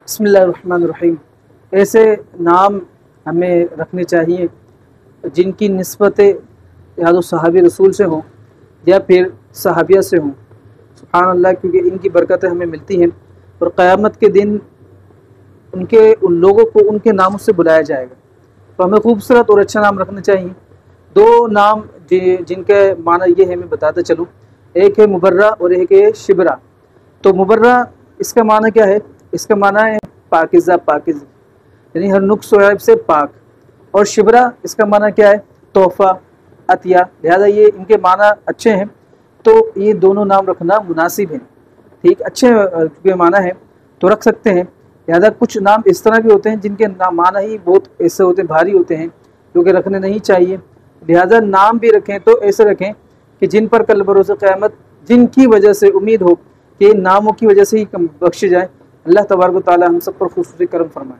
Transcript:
बिस्मिल्लाहिर्रहमानिर्रहीम। ऐसे नाम हमें रखने चाहिए जिनकी निस्बत या तो सहाबी रसूल से हों या फिर सहाबिया से हों। सुभान अल्लाह, क्योंकि इनकी बरकतें हमें मिलती हैं और क़यामत के दिन उन लोगों को उनके नामों से बुलाया जाएगा। तो हमें खूबसूरत और अच्छा नाम रखना चाहिए। दो नाम जिनके माना ये है, मैं बताता चलूँ। एक है मुबर्रा और एक है शिबरा। तो मुबर्रा, इसका माना क्या है? इसका माना है पाकिज़ा, पाकिज़, यानी हर नुक्स व ऐब से पाक। और शिबरा, इसका माना क्या है? तोहफ़ा, अतिया। लिहाजा ये इनके माना अच्छे हैं, तो ये दोनों नाम रखना मुनासिब है। ठीक, अच्छे चूँकि माना है तो रख सकते हैं। लिहाजा कुछ नाम इस तरह भी होते हैं जिनके नाम माना ही बहुत ऐसे होते हैं, भारी होते हैं, जो कि रखने नहीं चाहिए। लिहाजा नाम भी रखें तो ऐसे रखें कि जिन पर कल बरोज़ क़यामत, जिनकी वजह से उम्मीद हो कि नामों की वजह से ही बख्शे जाए। अल्लाह तबारक व तआला हम सब पर खुसूसी करम फरमाए।